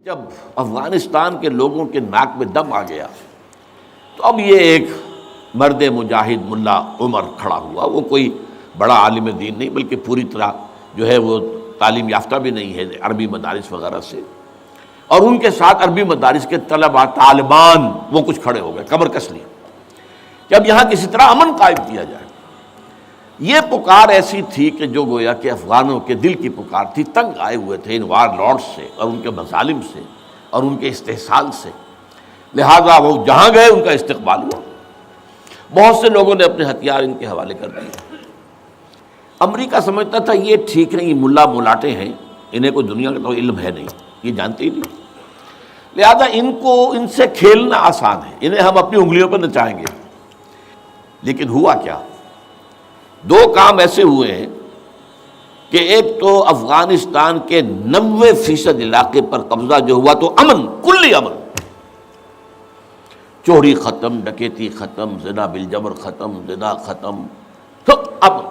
جب افغانستان کے لوگوں کے ناک میں دم آ گیا تو اب یہ ایک مرد مجاہد ملا عمر کھڑا ہوا. وہ کوئی بڑا عالم دین نہیں بلکہ پوری طرح جو ہے وہ تعلیم یافتہ بھی نہیں ہے عربی مدارس وغیرہ سے, اور ان کے ساتھ عربی مدارس کے طلباء طالبان وہ کچھ کھڑے ہو گئے کمر کس لیے کہ اب یہاں کسی طرح امن قائم کیا جائے. یہ پکار ایسی تھی کہ جو گویا کہ افغانوں کے دل کی پکار تھی. تنگ آئے ہوئے تھے ان وار لارڈز سے اور ان کے مظالم سے اور ان کے استحصال سے, لہذا وہ جہاں گئے ان کا استقبال ہوا. بہت سے لوگوں نے اپنے ہتھیار ان کے حوالے کر دیے. امریکہ سمجھتا تھا یہ ٹھیک ہے, یہ ملا ملاٹے ہیں, انہیں کوئی دنیا کا تو علم ہے نہیں, یہ جانتے ہی نہیں, لہذا ان سے کھیلنا آسان ہے, انہیں ہم اپنی انگلیوں پر نچائیں گے. لیکن ہوا کیا؟ دو کام ایسے ہوئے ہیں کہ ایک تو افغانستان کے 90% علاقے پر قبضہ جو ہوا تو امن, کلی امن, چوری ختم, ڈکیتی ختم, زنا بالجبر ختم, زنا ختم, تو اب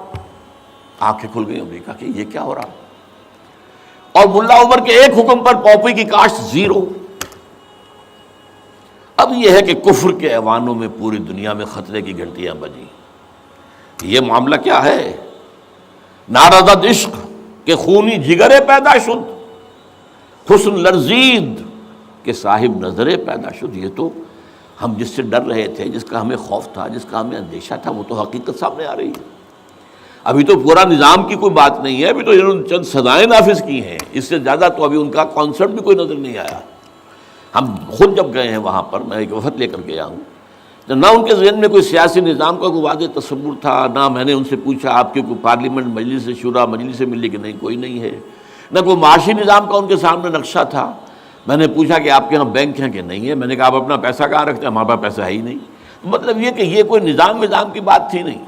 آنکھیں کھل گئی امریکہ کی یہ کیا ہو رہا. اور ملا عمر کے ایک حکم پر پاپی کی کاشت زیرو. اب یہ ہے کہ کفر کے ایوانوں میں پوری دنیا میں خطرے کی گھنٹیاں بجیں. یہ معاملہ کیا ہے؟ نارضت عشق کے خونی جگرے پیدا شد, حسن لرزید کے صاحب نظرے پیدا شد. یہ تو ہم جس سے ڈر رہے تھے, جس کا ہمیں خوف تھا, جس کا ہمیں اندیشہ تھا, وہ تو حقیقت سامنے آ رہی ہے. ابھی تو پورا نظام کی کوئی بات نہیں ہے, ابھی تو انہوں نے چند سزائیں نافذ کی ہیں, اس سے زیادہ تو ابھی ان کا کانسیپٹ بھی کوئی نظر نہیں آیا. ہم خود جب گئے ہیں وہاں پر, میں ایک وفد لے کر گیا ہوں, تو نہ ان کے ذہن میں کوئی سیاسی نظام کا کوئی واضح تصور تھا, نہ میں نے ان سے پوچھا آپ کی کوئی پارلیمنٹ مجلس شورا مجلس سے ملی کہ نہیں کوئی نہیں ہے, نہ کوئی معاشی نظام کا ان کے سامنے نقشہ تھا. میں نے پوچھا کہ آپ کے یہاں بینک ہیں کہ نہیں ہے, میں نے کہا آپ اپنا پیسہ کہاں رکھتے ہیں, ہمارے پاس پیسہ ہے ہی نہیں. مطلب یہ کہ یہ کوئی نظام کی بات تھی نہیں.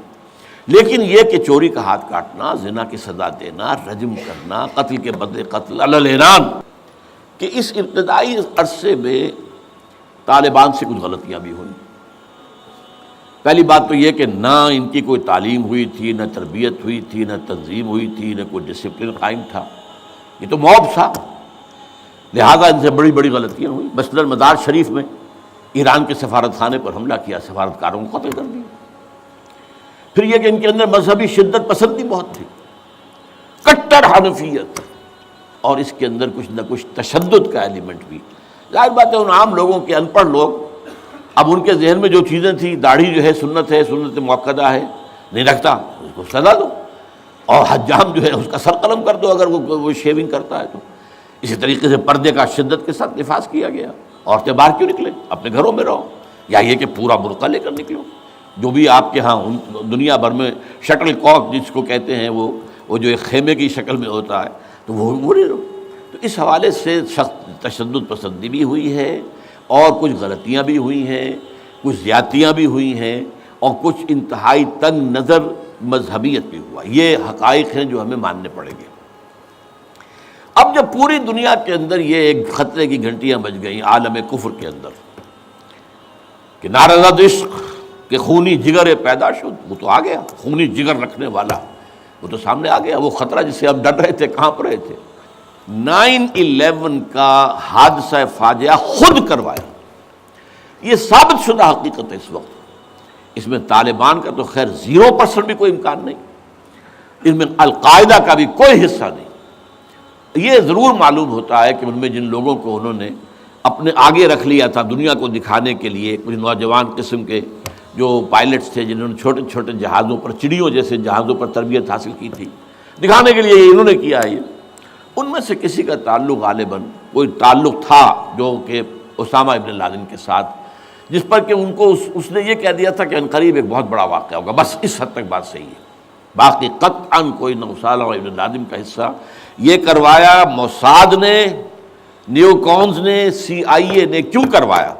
لیکن یہ کہ چوری کا ہاتھ کاٹنا, زنا کی سزا دینا, رجم کرنا, قتل کے بدلے قتل علی الاعلان, کہ اس ابتدائی عرصے میں طالبان سے کچھ غلطیاں بھی ہوئیں. پہلی بات تو یہ کہ نہ ان کی کوئی تعلیم ہوئی تھی, نہ تربیت ہوئی تھی, نہ تنظیم ہوئی تھی, نہ کوئی ڈسپلن قائم تھا. یہ تو موب تھا, لہذا ان سے بڑی بڑی غلطیاں ہوئیں. مثلاً مزار شریف میں ایران کے سفارت خانے پر حملہ کیا, سفارتکاروں کو قتل کر دیا. پھر یہ کہ ان کے اندر مذہبی شدت پسندی بہت تھی, کٹر حنفیت, اور اس کے اندر کچھ نہ کچھ تشدد کا ایلیمنٹ بھی. ظاہر بات ہے ان عام لوگوں کے ان پڑھ لوگ, اب ان کے ذہن میں جو چیزیں تھیں, داڑھی جو ہے سنت موقدہ ہے, نہیں رکھتا اس کو سزا دو, اور حجام جو ہے اس کا سر قلم کر دو اگر وہ شیونگ کرتا ہے تو. اسی طریقے سے پردے کا شدت کے ساتھ نفاذ کیا گیا. عورتیں باہر کیوں نکلیں, اپنے گھروں میں رہو, یا یہ کہ پورا برقع لے کر نکلو. جو بھی آپ کے ہاں دنیا بھر میں شٹل کاک جس کو کہتے ہیں, وہ جو ایک خیمے کی شکل میں ہوتا ہے, تو وہ نہیں رہو. تو اس حوالے سے سخت تشدد پسندی بھی ہوئی ہے, اور کچھ غلطیاں بھی ہوئی ہیں, کچھ زیادتیاں بھی ہوئی ہیں, اور کچھ انتہائی تنگ نظر مذہبیت بھی ہوا. یہ حقائق ہیں جو ہمیں ماننے پڑیں گے. اب جب پوری دنیا کے اندر یہ ایک خطرے کی گھنٹیاں بج گئیں عالم کفر کے اندر کہ نارضت عشق کہ خونی جگر پیدا شد, وہ تو آ گیا, خونی جگر رکھنے والا وہ تو سامنے آ گیا. وہ خطرہ جس سے ہم ڈر رہے تھے, کہاں پر رہے تھے. 9/11 کا حادثہ فاجعہ خود کروایا. یہ ثابت شدہ حقیقت ہے اس وقت. اس میں طالبان کا تو خیر 0% بھی کوئی امکان نہیں, اس میں القاعدہ کا بھی کوئی حصہ نہیں. یہ ضرور معلوم ہوتا ہے کہ ان میں جن لوگوں کو انہوں نے اپنے آگے رکھ لیا تھا دنیا کو دکھانے کے لیے, کچھ نوجوان قسم کے جو پائلٹس تھے جنہوں نے چھوٹے چھوٹے جہازوں پر, چڑیوں جیسے جہازوں پر تربیت حاصل کی تھی, دکھانے کے لیے انہوں نے کیا ہے. ان میں سے کسی کا تعلق غالباً کوئی تعلق تھا جو کہ اسامہ ابن لادن کے ساتھ, جس پر کہ ان کو اس نے یہ کہہ دیا تھا کہ عنقریب ایک بہت بڑا واقعہ ہوگا. بس اس حد تک بات صحیح ہے, باقی قطعاً کوئی نہ اسامہ ابن لادن کا حصہ. یہ کروایا موساد نے, نیو کونز نے, CIA نے. کیوں کروایا؟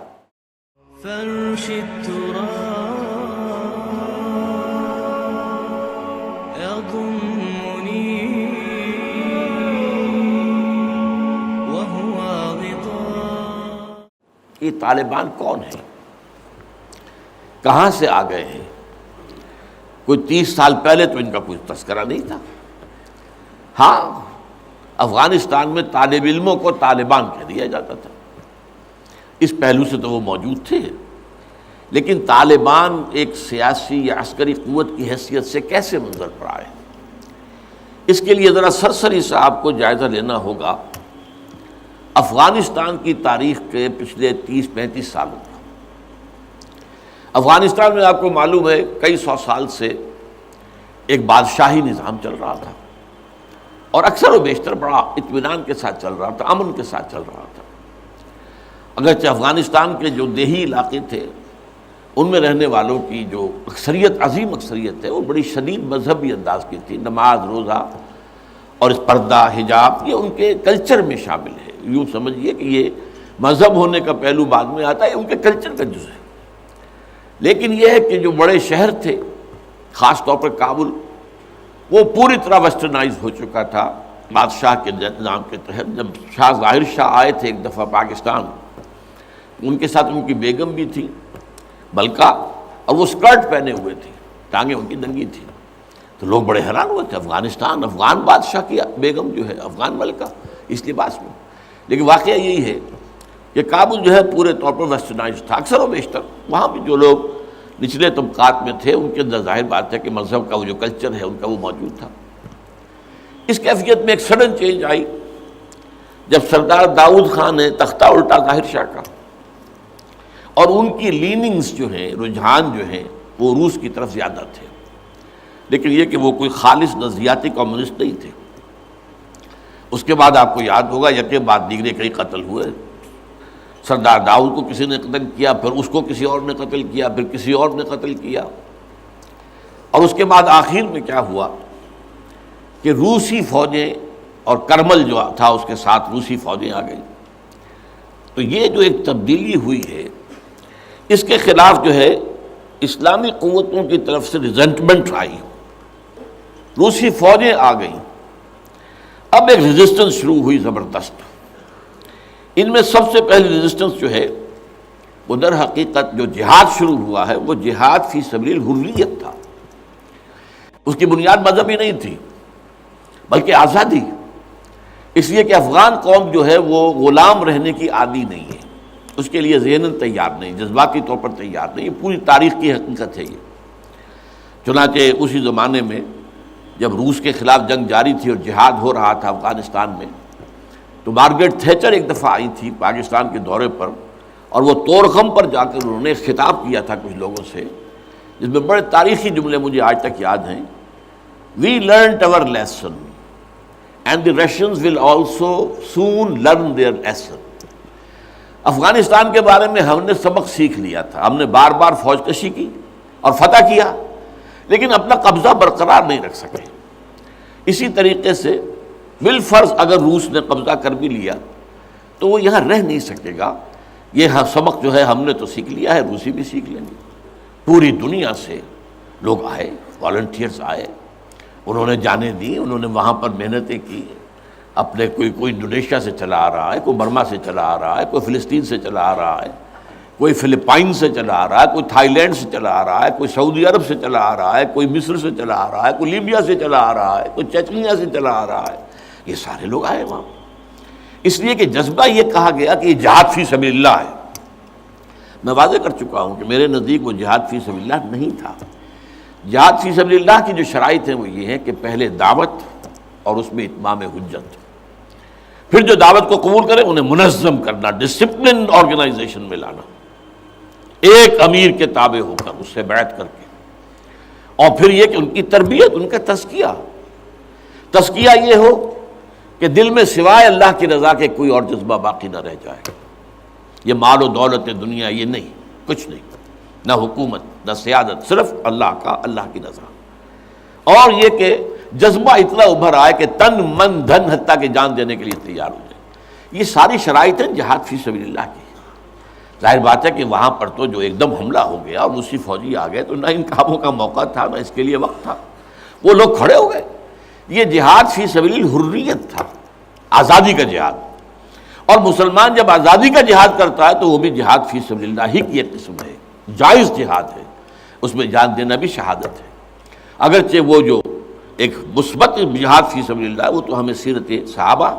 یہ طالبان کون ہیں, کہاں سے آ گئے ہیں؟ کوئی 30 سال پہلے تو ان کا کوئی تذکرہ نہیں تھا. ہاں افغانستان میں طالب علموں کو طالبان کہہ دیا جاتا تھا. اس پہلو سے تو وہ موجود تھے، لیکن طالبان ایک سیاسی یا عسکری قوت کی حیثیت سے کیسے منظر پر آئے، اس کے لیے ذرا سرسری سے آپ کو جائزہ لینا ہوگا افغانستان کی تاریخ کے پچھلے 30-35 سالوں کا. افغانستان میں آپ کو معلوم ہے کئی سو سال سے ایک بادشاہی نظام چل رہا تھا، اور اکثر و بیشتر بڑا اطمینان کے ساتھ چل رہا تھا، امن کے ساتھ چل رہا تھا. اگرچہ افغانستان کے جو دیہی علاقے تھے ان میں رہنے والوں کی جو اکثریت، عظیم اکثریت ہے، وہ بڑی شدید مذہبی انداز کی تھی. نماز، روزہ اور اس پردہ، حجاب، یہ ان کے کلچر میں شامل ہے. یوں سمجھیے کہ یہ مذہب ہونے کا پہلو بعد میں آتا ہے، ان کے کلچر کا جز ہے. لیکن یہ ہے کہ جو بڑے شہر تھے، خاص طور پر کابل، وہ پوری طرح ویسٹرنائز ہو چکا تھا بادشاہ کے نظام کے تحت. جب شاہ ظاہر شاہ آئے تھے ایک دفعہ پاکستان، ان کے ساتھ ان کی بیگم بھی تھی ملکہ، اور وہ سکرٹ پہنے ہوئے تھے، ٹانگیں ان کی ننگی تھیں. تو لوگ بڑے حیران ہوئے تھے، افغانستان، افغان بادشاہ کی بیگم جو ہے، افغان ملکہ اس لباس میں. لیکن واقعہ یہی ہے کہ کابل جو ہے پورے طور پر ویسٹرنائز تھا. اکثر و بیشتر وہاں بھی جو لوگ نچلے طبقات میں تھے ان کے اندر ظاہر بات ہے کہ مذہب کا وہ جو کلچر ہے ان کا وہ موجود تھا. اس کیفیت میں ایک سڈن چینج آئی جب سردار داؤد خان نے تختہ الٹا ظاہر شاہ کا، اور ان کی لیننگز جو ہیں، رجحان جو ہیں، وہ روس کی طرف زیادہ تھے. لیکن یہ کہ وہ کوئی خالص نظریاتی کمیونسٹ نہیں تھے. اس کے بعد آپ کو یاد ہوگا یکے بعد دیگرے کئی قتل ہوئے. سردار داؤد کو کسی نے قتل کیا، پھر اس کو کسی اور نے قتل کیا، پھر کسی اور نے قتل کیا. اور اس کے بعد آخر میں کیا ہوا کہ روسی فوجیں اور کرمل جو تھا اس کے ساتھ روسی فوجیں آ گئی. تو یہ جو ایک تبدیلی ہوئی ہے، اس کے خلاف جو ہے اسلامی قوتوں کی طرف سے ریزنٹمنٹ آئی. روسی فوجیں آ گئیں، اب ایک ریزسٹنس شروع ہوئی زبردست. ان میں سب سے پہلی ریزسٹنس جو ہے وہ در حقیقت جو جہاد شروع ہوا ہے وہ جہاد فی سبیل الحریت تھا. اس کی بنیاد مذہبی نہیں تھی بلکہ آزادی. اس لیے کہ افغان قوم جو ہے وہ غلام رہنے کی عادی نہیں ہے، اس کے لیے ذہناً تیار نہیں، جذباتی طور پر تیار نہیں. یہ پوری تاریخ کی حقیقت ہے یہ. چنانچہ اسی زمانے میں جب روس کے خلاف جنگ جاری تھی اور جہاد ہو رہا تھا افغانستان میں، تو مارگریٹ تھیچر ایک دفعہ آئی تھی پاکستان کے دورے پر، اور وہ طورخم پر جا کر انہوں نے خطاب کیا تھا کچھ لوگوں سے، جس میں بڑے تاریخی جملے مجھے آج تک یاد ہیں. We learned our lesson and the Russians will also soon learn their lesson. Afghanistan کے بارے میں ہم نے سبق سیکھ لیا تھا. ہم نے بار بار فوج کشی کی اور فتح کیا، لیکن اپنا قبضہ برقرار نہیں رکھ سکے. اسی طریقے سے بالفرض اگر روس نے قبضہ کر بھی لیا تو وہ یہاں رہ نہیں سکے گا. یہ سبق جو ہے ہم نے تو سیکھ لیا ہے، روسی بھی سیکھ لیں گے. پوری دنیا سے لوگ آئے، والنٹیئرز آئے، انہوں نے جانیں دی، انہوں نے وہاں پر محنتیں کی. اپنے کوئی انڈونیشیا سے چلا آ رہا ہے، کوئی برما سے چلا آ رہا ہے، کوئی فلسطین سے چلا آ رہا ہے، کوئی فلپائن سے چلا آ رہا ہے، کوئی تھائی لینڈ سے چلا آ رہا ہے، کوئی سعودی عرب سے چلا آ رہا ہے، کوئی مصر سے چلا آ رہا ہے، کوئی لیبیا سے چلا آ رہا ہے، کوئی چچنیا سے چلا آ رہا ہے. یہ سارے لوگ آئے وہاں، اس لیے کہ جذبہ یہ کہا گیا کہ یہ جہاد فی سبیل اللہ ہے. میں واضح کر چکا ہوں کہ میرے نزدیک وہ جہاد فی سبیل اللہ نہیں تھا. جہاد فی سبیل اللہ کی جو شرائط ہیں وہ یہ ہے کہ پہلے دعوت اور اس میں اتمام حجت، پھر جو دعوت کو قبول کرے انہیں منظم کرنا، ڈسپلن آرگنائزیشن میں لانا، ایک امیر کے تابع ہو کر اس سے بیعت کر کے، اور پھر یہ کہ ان کی تربیت، ان کا تزکیہ یہ ہو کہ دل میں سوائے اللہ کی رضا کے کوئی اور جذبہ باقی نہ رہ جائے. یہ مال و دولت دنیا یہ نہیں، کچھ نہیں، نہ حکومت نہ سیادت، صرف اللہ کی رضا. اور یہ کہ جذبہ اتنا ابھر آئے کہ تن من دھن حتیٰ کہ جان دینے کے لیے تیار ہو جائے. یہ ساری شرائط ہیں جہاد فی سبیل اللہ کی. ظاہر بات ہے کہ وہاں پر تو جو ایک دم حملہ ہو گیا اور روسی فوجی آ گئے تو نہ ان کاموں کا موقع تھا نہ اس کے لیے وقت تھا، وہ لوگ کھڑے ہو گئے. یہ جہاد فی سبیل الحریت تھا، آزادی کا جہاد. اور مسلمان جب آزادی کا جہاد کرتا ہے تو وہ بھی جہاد فی سبیل اللہ ہی کی ایک قسم ہے، جائز جہاد ہے، اس میں جان دینا بھی شہادت ہے. اگرچہ وہ جو ایک مثبت جہاد فی سبیل اللہ، وہ تو ہمیں سیرت صحابہ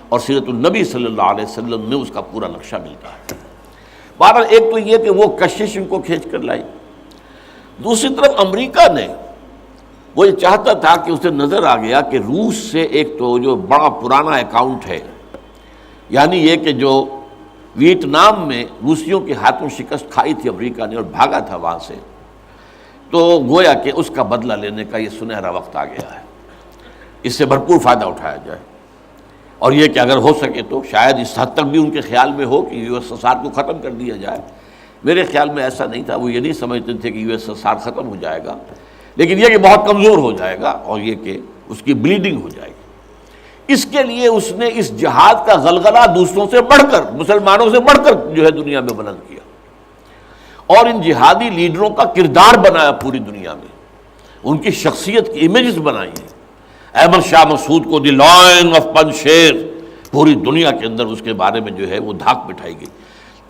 اور سیرت النبی صلی اللہ علیہ وسلم میں اس کا پورا نقشہ ملتا ہے۔ بہرحال ایک تو یہ کہ وہ کشش ان کو کھینچ کر لائی، دوسری طرف امریکہ نے وہ یہ چاہتا تھا کہ اسے نظر آ گیا کہ روس سے ایک تو جو بڑا پرانا اکاؤنٹ ہے، یعنی یہ کہ جو ویتنام میں روسیوں کے ہاتھوں شکست کھائی تھی امریکہ نے اور بھاگا تھا وہاں سے، تو گویا کہ اس کا بدلہ لینے کا یہ سنہرا وقت آ گیا ہے، اس سے بھرپور فائدہ اٹھایا جائے، اور یہ کہ اگر ہو سکے تو شاید اس حد تک بھی ان کے خیال میں ہو کہ یو ایس ایس آر کو ختم کر دیا جائے۔ میرے خیال میں ایسا نہیں تھا، وہ یہ نہیں سمجھتے تھے کہ یو ایس ایس آر ختم ہو جائے گا، لیکن یہ کہ بہت کمزور ہو جائے گا اور یہ کہ اس کی بلیڈنگ ہو جائے گی۔ اس کے لیے اس نے اس جہاد کا غلغلہ دوسروں سے بڑھ کر، مسلمانوں سے بڑھ کر جو ہے دنیا میں بلند کیا، اور ان جہادی لیڈروں کا کردار بنایا پوری دنیا میں، ان کی شخصیت کی امیجز بنائی ہیں۔ احمد شاہ مسعود کو دی لائن آف پنشیر، پوری دنیا کے اندر اس کے بارے میں جو ہے وہ دھاک بٹھائی گئی،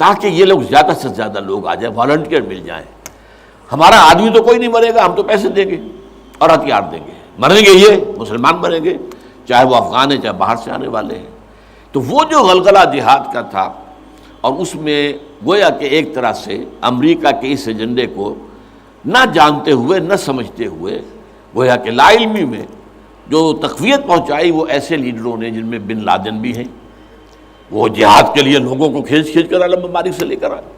تاکہ یہ لوگ زیادہ سے زیادہ لوگ آ جائیں، والنٹیئر مل جائیں۔ ہمارا آدمی تو کوئی نہیں مرے گا، ہم تو پیسے دیں گے اور ہتھیار دیں گے، مریں گے یہ مسلمان مریں گے، چاہے وہ افغان ہیں چاہے باہر سے آنے والے ہیں۔ تو وہ جو غلغلہ جہاد کا تھا، اور اس میں گویا کہ ایک طرح سے امریکہ کے اس ایجنڈے کو نہ جانتے ہوئے نہ سمجھتے ہوئے گویا کہ لا علمی میں جو تقویت پہنچائی وہ ایسے لیڈروں نے جن میں بن لادن بھی ہیں، وہ جہاد کے لیے لوگوں کو کھینچ کر عالم ممالک سے لے کر آئے،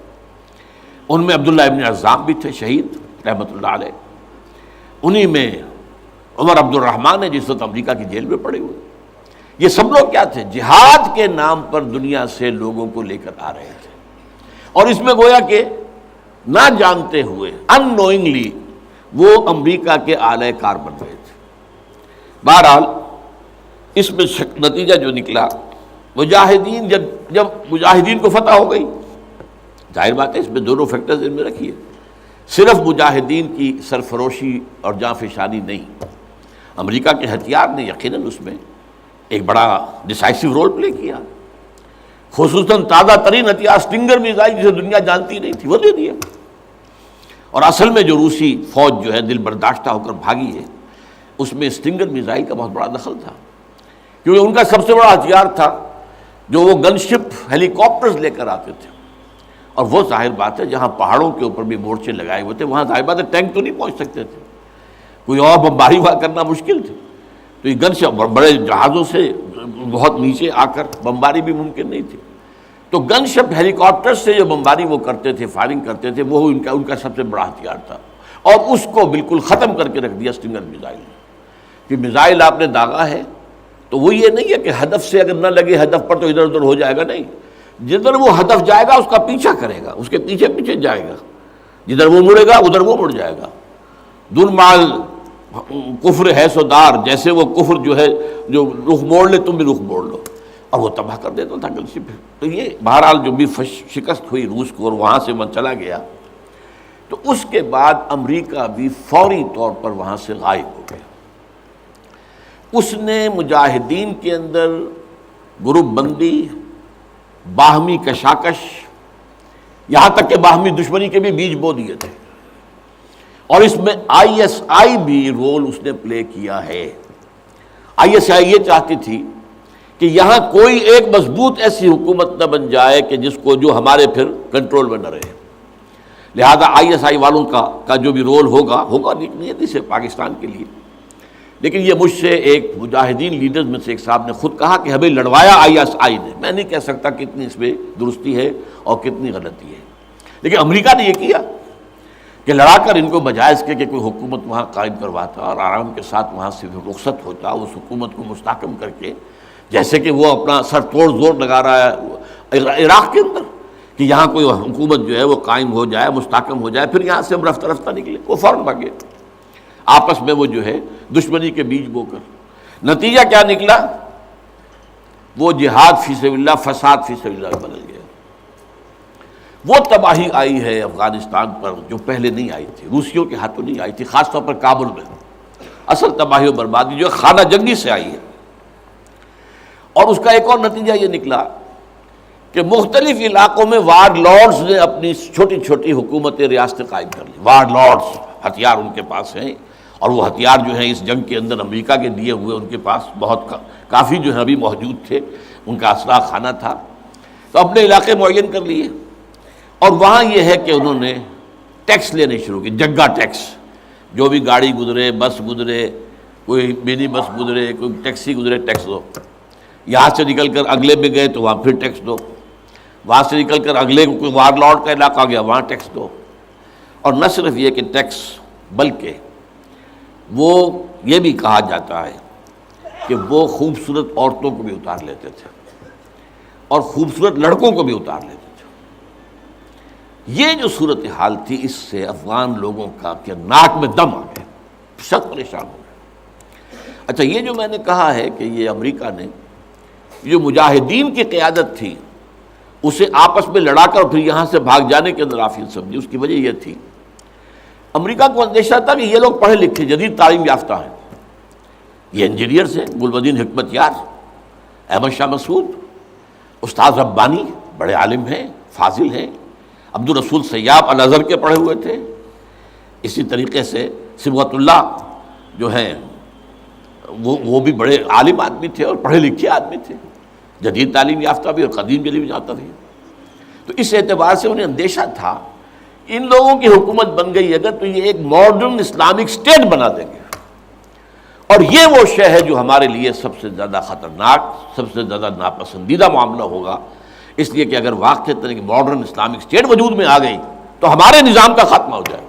ان میں عبداللہ ابن عزام بھی تھے شہید رحمۃ اللہ علیہ، انہی میں عمر عبد الرحمن ہے جس وقت امریکہ کی جیل میں پڑے ہوئے۔ یہ سب لوگ کیا تھے؟ جہاد کے نام پر دنیا سے لوگوں کو لے کر آ رہے تھے، اور اس میں گویا کہ نہ جانتے ہوئے ان نوئنگلی وہ امریکہ کے اعلی کار بن رہے تھے۔ بہرحال اس میں نتیجہ جو نکلا، مجاہدین جب مجاہدین کو فتح ہو گئی، ظاہر بات ہے اس میں دونوں فیکٹرز ان میں رکھیے، صرف مجاہدین کی سرفروشی اور جاں فشانی نہیں، امریکہ کے ہتھیار نے یقیناً اس میں ایک بڑا ڈیسائسو رول پلے کیا، خصوصاً تازہ ترین ہتھیار سٹنگر میزائل جسے دنیا جانتی نہیں تھی وہ دے دیا، اور اصل میں جو روسی فوج جو ہے دل برداشتہ ہو کر بھاگی ہے، اس میں سٹنگر میزائل کا بہت بڑا دخل تھا، کیونکہ ان کا سب سے بڑا ہتھیار تھا جو وہ گن شپ ہیلی کاپٹرز لے کر آتے تھے، اور وہ ظاہر بات ہے جہاں پہاڑوں کے اوپر بھی مورچے لگائے ہوئے تھے وہاں ظاہر بات ہے ٹینک تو نہیں پہنچ سکتے تھے، کوئی اور بمباری وہاں کرنا مشکل تھی، تو یہ گن شپ بڑے جہازوں سے بہت نیچے آ کر بمباری بھی ممکن نہیں تھی، تو گن شپ ہیلی کاپٹر سے جو بمباری وہ کرتے تھے، فائرنگ کرتے تھے، وہ ان کا سب سے بڑا ہتھیار تھا، اور اس کو بالکل ختم کر کے رکھ دیا سٹنگر میزائل نے، کہ میزائل آپ نے داغا ہے تو وہ یہ نہیں ہے کہ ہدف سے اگر نہ لگے ہدف پر تو ادھر ادھر ہو جائے گا، نہیں، جدھر وہ ہدف جائے گا اس کا پیچھا کرے گا، اس کے پیچھے پیچھے جائے گا، جدھر وہ مڑے گا ادھر وہ مڑ جائے گا۔ دن مال کفر ہے سو دار، جیسے وہ کفر جو ہے جو رخ موڑ لے تم بھی رخ موڑ لو، اور وہ تباہ کر دیتا تھا گلشپ۔ تو یہ بہرحال جو بھی شکست ہوئی روس کو اور وہاں سے وہ چلا گیا، تو اس کے بعد امریکہ بھی فوری طور پر وہاں سے غائب ہو گیا۔ اس نے مجاہدین کے اندر گروپ بندی، باہمی کشاکش، یہاں تک کہ باہمی دشمنی کے بھی بیج بو دیے تھے، اور اس میں آئی ایس آئی بھی رول اس نے پلے کیا ہے۔ آئی ایس آئی یہ چاہتی تھی کہ یہاں کوئی ایک مضبوط ایسی حکومت نہ بن جائے کہ جس کو جو ہمارے پھر کنٹرول میں نہ رہے، لہذا آئی ایس آئی والوں کا جو بھی رول ہوگا نیتی سے پاکستان کے لیے، لیکن یہ مجھ سے ایک مجاہدین لیڈرز میں سے ایک صاحب نے خود کہا کہ ہمیں لڑوایا آئی ایس آئی نے، میں نہیں کہہ سکتا کتنی اس میں درستی ہے اور کتنی غلطی ہے، لیکن امریکہ نے یہ کیا کہ لڑا کر ان کو بجائے اس کے کہ کوئی حکومت وہاں قائم کرواتا اور آرام کے ساتھ وہاں سے رخصت ہوتا، اس حکومت کو مستحکم کر کے، جیسے کہ وہ اپنا سر توڑ زور لگا رہا ہے عراق کے اندر کہ یہاں کوئی حکومت جو ہے وہ قائم ہو جائے، مستحکم ہو جائے، پھر یہاں سے ہم رفتہ رفتہ نکلے، وہ فوراً بھاگے آپس میں وہ جو ہے دشمنی کے بیج بو کر۔ نتیجہ کیا نکلا؟ وہ جہاد فی سبیل اللہ فساد فی سبیل اللہ بدل گیا، وہ تباہی آئی ہے افغانستان پر جو پہلے نہیں آئی تھی، روسیوں کے ہاتھوں نہیں آئی تھی، خاص طور پر کابل میں اصل تباہی و بربادی جو خانہ جنگی سے آئی ہے، اور اس کا ایک اور نتیجہ یہ نکلا کہ مختلف علاقوں میں وار لارڈز نے اپنی چھوٹی چھوٹی حکومتیں ریاستیں قائم کر لی، وار لارڈز ہتھیار ان کے پاس ہیں، اور وہ ہتھیار جو ہیں اس جنگ کے اندر امریکہ کے دیے ہوئے ان کے پاس بہت کافی جو ہے ابھی موجود تھے، ان کا اسلحہ خانہ تھا، تو اپنے علاقے معین کر لیے۔ اور وہاں یہ ہے کہ انہوں نے ٹیکس لینے شروع کی، جگہ ٹیکس، جو بھی گاڑی گزرے، بس گزرے، کوئی منی بس گزرے، کوئی ٹیکسی گزرے، ٹیکس دو۔ یہاں سے نکل کر اگلے میں گئے تو وہاں پھر ٹیکس دو، وہاں سے نکل کر اگلے کوئی وار لارڈ کا علاقہ گیا وہاں ٹیکس دو۔ اور نہ صرف یہ کہ ٹیکس، بلکہ وہ یہ بھی کہا جاتا ہے کہ وہ خوبصورت عورتوں کو بھی اتار لیتے تھے اور خوبصورت لڑکوں کو بھی اتار لیتے تھے۔ یہ جو صورتحال تھی، اس سے افغان لوگوں کا کہ ناک میں دم آ گیا، سخت پریشان ہو گئے۔ اچھا، یہ جو میں نے کہا ہے کہ یہ امریکہ نے جو مجاہدین کی قیادت تھی اسے آپس میں لڑا کر پھر یہاں سے بھاگ جانے کے اندر آفیل سمجھی، اس کی وجہ یہ تھی امریکہ کو اندیشہ تھا کہ یہ لوگ پڑھے لکھے جدید تعلیم یافتہ ہیں، یہ انجینئرز ہیں، گلبدین حکمت یار، احمد شاہ مسعود، استاد ربانی بڑے عالم ہیں، فاضل ہیں، عبدالرسول سیاب الازہر کے پڑھے ہوئے تھے، اسی طریقے سے صبغت اللہ جو ہیں وہ بھی بڑے عالم آدمی تھے اور پڑھے لکھے آدمی تھے، جدید تعلیم یافتہ بھی اور قدیم تعلیم یافتہ بھی۔ تو اس اعتبار سے انہیں اندیشہ تھا ان لوگوں کی حکومت بن گئی اگر تو یہ ایک ماڈرن اسلامک اسٹیٹ بنا دیں گے، اور یہ وہ شے ہے جو ہمارے لیے سب سے زیادہ خطرناک، سب سے زیادہ ناپسندیدہ معاملہ ہوگا، اس لیے کہ اگر واقع طرح کی ماڈرن اسلامک اسٹیٹ وجود میں آ گئی تو ہمارے نظام کا خاتمہ ہو جائے۔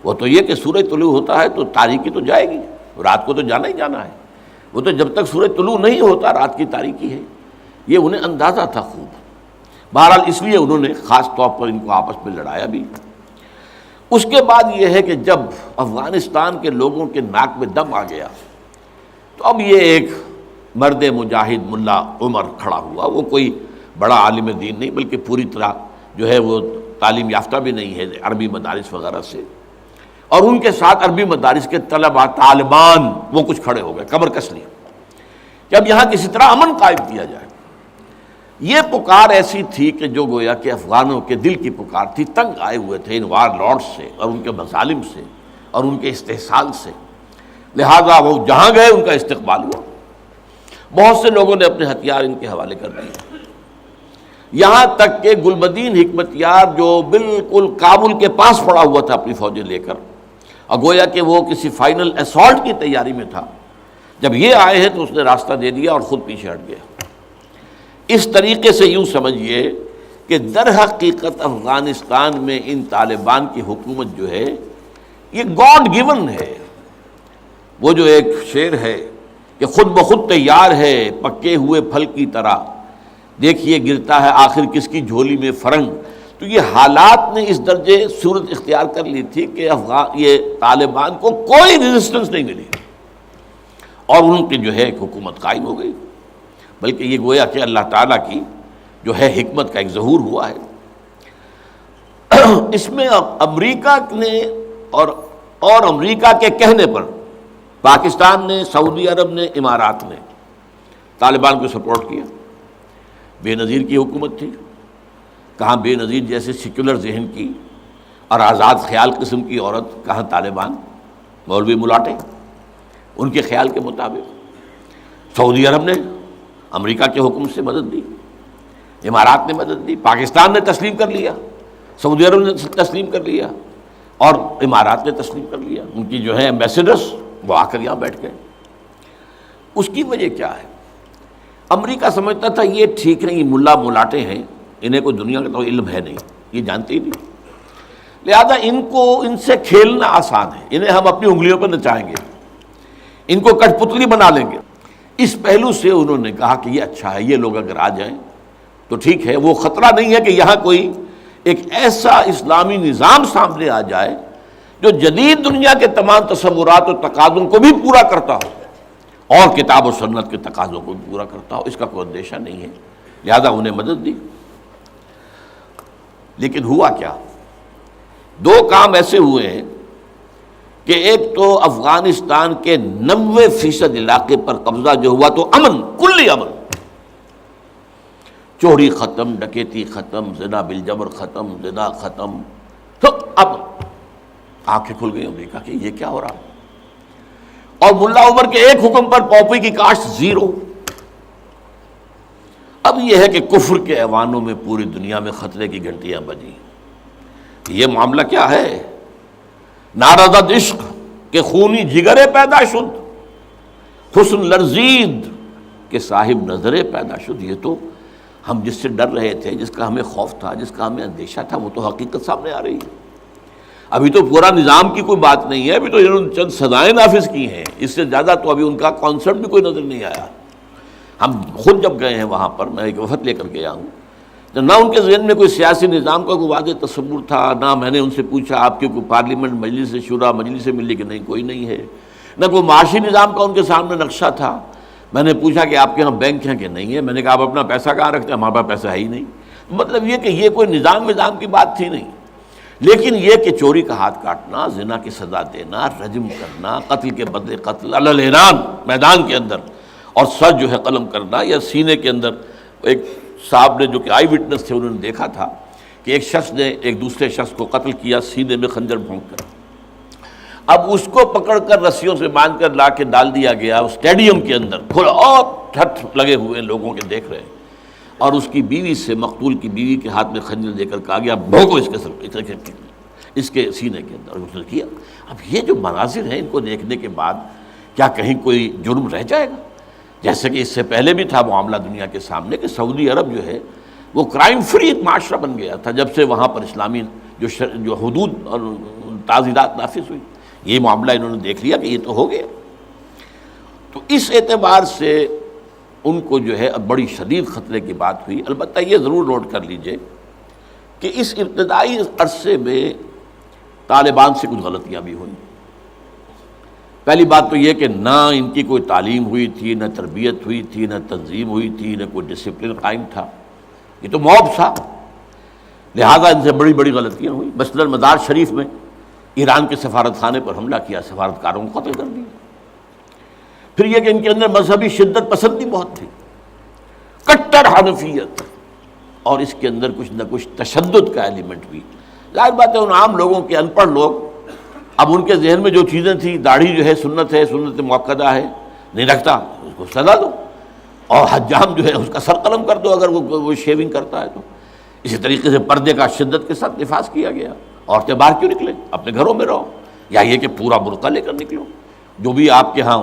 وہ تو یہ کہ سورج طلوع ہوتا ہے تو تاریکی تو جائے گی، رات کو تو جانا ہی جانا ہے، وہ تو جب تک سورج طلوع نہیں ہوتا رات کی تاریکی ہے، یہ انہیں اندازہ تھا خوب۔ بہرحال اس لیے انہوں نے خاص طور پر ان کو آپس میں لڑایا بھی۔ اس کے بعد یہ ہے کہ جب افغانستان کے لوگوں کے ناک میں دم آ گیا تو اب یہ ایک مرد مجاہد ملا عمر کھڑا ہوا، وہ کوئی بڑا عالم دین نہیں بلکہ پوری طرح جو ہے وہ تعلیم یافتہ بھی نہیں ہے عربی مدارس وغیرہ سے، اور ان کے ساتھ عربی مدارس کے طلباء طالبان وہ کچھ کھڑے ہو گئے، کمر کس لیے کہ اب یہاں کسی طرح امن قائم کیا جائے۔ یہ پکار ایسی تھی کہ جو گویا کہ افغانوں کے دل کی پکار تھی، تنگ آئے ہوئے تھے ان وار لارڈ سے اور ان کے مظالم سے اور ان کے استحصال سے، لہذا وہ جہاں گئے ان کا استقبال ہوا، بہت سے لوگوں نے اپنے ہتھیار ان کے حوالے کر دیے، یہاں تک کہ گلبدین حکمت یار جو بالکل کابل کے پاس پڑا ہوا تھا اپنی فوجیں لے کر، اور گویا کہ وہ کسی فائنل اسالٹ کی تیاری میں تھا، جب یہ آئے ہیں تو اس نے راستہ دے دیا اور خود پیچھے ہٹ گیا۔ اس طریقے سے یوں سمجھیے کہ در حقیقت افغانستان میں ان طالبان کی حکومت جو ہے یہ گاڈ گیون ہے۔ وہ جو ایک شعر ہے کہ خود بخود تیار ہے پکے ہوئے پھل کی طرح، دیکھیے گرتا ہے آخر کس کی جھولی میں فرنگ۔ تو یہ حالات نے اس درجے صورت اختیار کر لی تھی کہ یہ طالبان کو کوئی ریزسٹنس نہیں ملی اور ان کی جو ہے ایک حکومت قائم ہو گئی، بلکہ یہ گویا کہ اللہ تعالیٰ کی جو ہے حکمت کا ایک ظہور ہوا ہے۔ اس میں امریکہ نے اور امریکہ کے کہنے پر پاکستان نے، سعودی عرب نے، امارات نے طالبان کو سپورٹ کیا۔ بے نظیر کی حکومت تھی، کہاں بے نظیر جیسے سیکولر ذہن کی اور آزاد خیال قسم کی عورت، کہاں طالبان مولوی ملاٹے ان کے خیال کے مطابق۔ سعودی عرب نے امریکہ کے حکم سے مدد دی، امارات نے مدد دی، پاکستان نے تسلیم کر لیا، سعودی عرب نے تسلیم کر لیا اور امارات نے تسلیم کر لیا۔ ان کی جو ہے ایمبیسڈرس وہ آ کر یہاں بیٹھ گئے۔ اس کی وجہ کیا ہے؟ امریکہ سمجھتا تھا یہ ٹھیک ہے، یہ ملا ملاٹے ہیں، انہیں کوئی دنیا کا تو علم ہے نہیں، یہ جانتے ہی نہیں، لہذا ان سے کھیلنا آسان ہے، انہیں ہم اپنی انگلیوں پر نچائیں گے، ان کو کٹ پتلی بنا لیں گے۔ اس پہلو سے انہوں نے کہا کہ یہ اچھا ہے، یہ لوگ اگر آ جائیں تو ٹھیک ہے، وہ خطرہ نہیں ہے کہ یہاں کوئی ایک ایسا اسلامی نظام سامنے آ جائے جو جدید دنیا کے تمام تصورات و تقاضوں کو بھی پورا کرتا ہو اور کتاب و سنت کے تقاضوں کو بھی پورا کرتا ہو، اس کا کوئی اندیشہ نہیں ہے، لہذا انہیں مدد دی۔ لیکن ہوا کیا؟ دو کام ایسے ہوئے ہیں کہ ایک تو افغانستان کے 90% علاقے پر قبضہ جو ہوا تو امن، کلی امن، چوری ختم، ڈکیتی ختم، زنا بالجبر ختم، زنا ختم، تو اب آنکھیں کھل گئی، دیکھا کہ یہ کیا ہو رہا ہے۔ اور ملا عمر کے ایک حکم پر پاپی کی کاشت زیرو۔ اب یہ ہے کہ کفر کے ایوانوں میں پوری دنیا میں خطرے کی گھنٹیاں بجیں۔ یہ معاملہ کیا ہے؟ نارضت عشق کہ خونی جگرے پیدا شد، حسن لرزید کہ صاحب نظرے پیدا شد۔ یہ تو ہم جس سے ڈر رہے تھے، جس کا ہمیں خوف تھا، جس کا ہمیں اندیشہ تھا، وہ تو حقیقت سامنے آ رہی ہے۔ ابھی تو پورا نظام کی کوئی بات نہیں ہے، ابھی تو انہوں نے چند سزائیں نافذ کی ہیں، اس سے زیادہ تو ابھی ان کا کانسیپٹ بھی کوئی نظر نہیں آیا۔ ہم خود جب گئے ہیں وہاں پر، میں ایک وفد لے کر کے آیا ہوں، تو نہ ان کے ذہن میں کوئی سیاسی نظام کا کوئی واضح تصور تھا، نہ میں نے ان سے پوچھا آپ کی کوئی پارلیمنٹ مجلس شورا مجلس ملی کہ نہیں، کوئی نہیں ہے، نہ کوئی معاشی نظام کا ان کے سامنے نقشہ تھا۔ میں نے پوچھا کہ آپ کے ہاں بینک ہیں کہ نہیں ہے، میں نے کہا آپ اپنا پیسہ کہاں رکھتے ہیں، ہمارے پاس پیسہ ہے ہی نہیں۔ مطلب یہ کہ یہ کوئی نظام کی بات تھی نہیں، لیکن یہ کہ چوری کا ہاتھ کاٹنا، زنا کی سزا دینا، رجم کرنا، قتل کے بدلے قتل علی الاعلان میدان کے اندر، اور سر جو ہے قلم کرنا یا سینے کے اندر۔ ایک صاحب نے جو کہ آئی وٹنس تھے، انہوں نے دیکھا تھا کہ ایک شخص نے ایک دوسرے شخص کو قتل کیا سینے میں خنجر بھونک کر۔ اب اس کو پکڑ کر رسیوں سے باندھ کر لا کے ڈال دیا گیا اسٹیڈیم کے اندر، کھلا اور ٹھٹ لگے ہوئے لوگوں کے دیکھ رہے ہیں، اور اس کی بیوی سے، مقتول کی بیوی کے ہاتھ میں خنجر دے کر کہا گیا بھونکو اس کے سر، اس کے سینے کے اندر، اور اس نے کیا۔ اب یہ جو مناظر ہیں، ان کو دیکھنے کے بعد کیا کہیں کوئی جرم رہ جائے گا؟ جیسے کہ اس سے پہلے بھی تھا معاملہ دنیا کے سامنے کہ سعودی عرب جو ہے وہ کرائم فری ایک معاشرہ بن گیا تھا جب سے وہاں پر اسلامی جو حدود اور تعزیرات نافذ ہوئی۔ یہ معاملہ انہوں نے دیکھ لیا کہ یہ تو ہو گیا، تو اس اعتبار سے ان کو جو ہے اب بڑی شدید خطرے کی بات ہوئی۔ البتہ یہ ضرور نوٹ کر لیجئے کہ اس ابتدائی عرصے میں طالبان سے کچھ غلطیاں بھی ہوئیں۔ پہلی بات تو یہ کہ نہ ان کی کوئی تعلیم ہوئی تھی، نہ تربیت ہوئی تھی، نہ تنظیم ہوئی تھی، نہ کوئی ڈسپلن قائم تھا، یہ تو موب تھا، لہذا ان سے بڑی بڑی غلطیاں ہوئیں۔ مثلاً مزار شریف میں ایران کے سفارت خانے پر حملہ کیا، سفارتکاروں کو قتل کر دیا۔ پھر یہ کہ ان کے اندر مذہبی شدت پسندی بہت تھی، کٹر حنفیت، اور اس کے اندر کچھ نہ کچھ تشدد کا ایلیمنٹ بھی۔ ظاہر بات ہے ان عام لوگوں کے، ان پڑھ لوگ، اب ان کے ذہن میں جو چیزیں تھیں، داڑھی جو ہے سنت موقدہ ہے، نہیں رکھتا اس کو سزا دو، اور حجام جو ہے اس کا سر قلم کر دو اگر وہ شیونگ کرتا ہے تو۔ اسی طریقے سے پردے کا شدت کے ساتھ نفاذ کیا گیا، عورتیں باہر کیوں نکلیں، اپنے گھروں میں رہو، یا یہ کہ پورا برقع لے کر نکلو، جو بھی آپ کے ہاں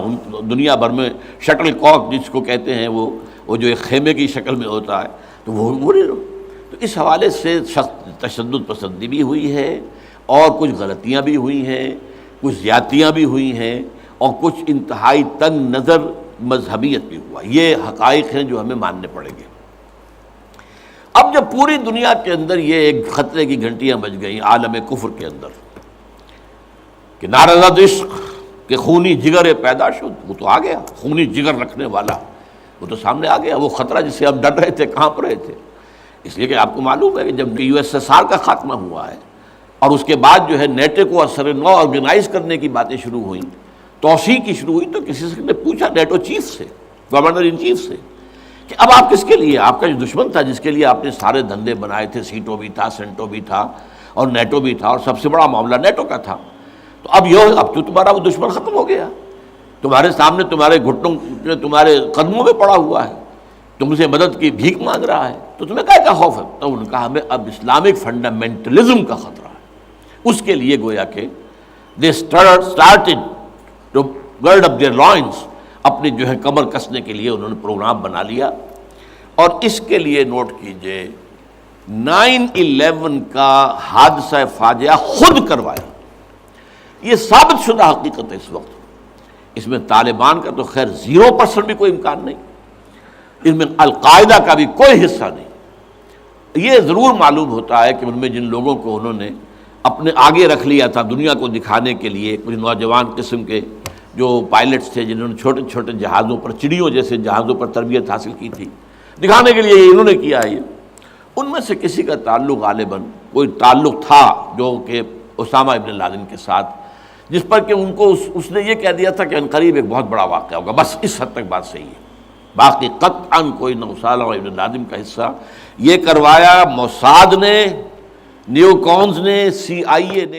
دنیا بھر میں شٹل کاک جس کو کہتے ہیں، وہ جو ایک خیمے کی شکل میں ہوتا ہے، تو وہ لے لو۔ تو اس حوالے سے تشدد پسندی بھی ہوئی ہے، اور کچھ غلطیاں بھی ہوئی ہیں، کچھ زیادتیاں بھی ہوئی ہیں، اور کچھ انتہائی تنگ نظر مذہبیت بھی ہوا۔ یہ حقائق ہیں جو ہمیں ماننے پڑیں گے۔ اب جب پوری دنیا کے اندر یہ ایک خطرے کی گھنٹیاں بج گئیں عالم کفر کے اندر کہ نارضت عشق کہ خونی جگر پیدا شد، وہ تو آ گیا، خونی جگر رکھنے والا وہ تو سامنے آ گیا، وہ خطرہ جس سے ہم ڈر رہے تھے کہاں پر رہے تھے۔ اس لیے کہ آپ کو معلوم ہے کہ جب USSR کا خاتمہ ہوا ہے اور اس کے بعد جو ہے نیٹو کو اثر نو آرگنائز کرنے کی باتیں شروع ہوئیں، توسیع کی شروع ہوئی، تو کسی سے نے پوچھا نیٹو چیف سے، گورنر ان چیف سے، کہ اب آپ کس کے لیے، آپ کا جو دشمن تھا جس کے لیے آپ نے سارے دھندے بنائے تھے، سیٹو بھی تھا، سینٹو بھی تھا، اور نیٹو بھی تھا، اور سب سے بڑا معاملہ نیٹو کا تھا، تو اب تو تمہارا وہ دشمن ختم ہو گیا، تمہارے سامنے، تمہارے گھٹنوں میں، تمہارے قدموں میں پڑا ہوا ہے، تم سے مدد کی بھیک مانگ رہا ہے، تو تمہیں کیا خوف ہے؟ تو انہوں نے کہا ہمیں اب اسلامک فنڈامنٹلزم کا خطرہ ہے۔ اس کے لیے گویا کہ they started to gird up their loins، اپنی جو ہے کمر کسنے کے لیے انہوں نے پروگرام بنا لیا۔ اور اس کے لیے نوٹ کیجئے 9/11 کا حادثہ فاجعہ خود کروایا، یہ ثابت شدہ حقیقت ہے اس وقت۔ اس میں طالبان کا تو خیر 0% بھی کوئی امکان نہیں، اس میں القاعدہ کا بھی کوئی حصہ نہیں۔ یہ ضرور معلوم ہوتا ہے کہ ان میں جن لوگوں کو انہوں نے اپنے آگے رکھ لیا تھا دنیا کو دکھانے کے لیے، کچھ نوجوان قسم کے جو پائلٹس تھے جنہوں نے چھوٹے چھوٹے جہازوں پر، چڑیوں جیسے جہازوں پر تربیت حاصل کی تھی، دکھانے کے لیے یہ انہوں نے کیا ہے۔ ان میں سے کسی کا تعلق غالباً کوئی تعلق تھا جو کہ اسامہ ابن لادن کے ساتھ، جس پر کہ ان کو اس نے یہ کہہ دیا تھا کہ عنقریب ایک بہت بڑا واقعہ ہوگا، بس اس حد تک بات صحیح ہے، باقی قطعاً کوئی نہ اسامہ ابن لادن کا حصہ۔ یہ کروایا موساد نے، نیو کونز نے، CIA نے۔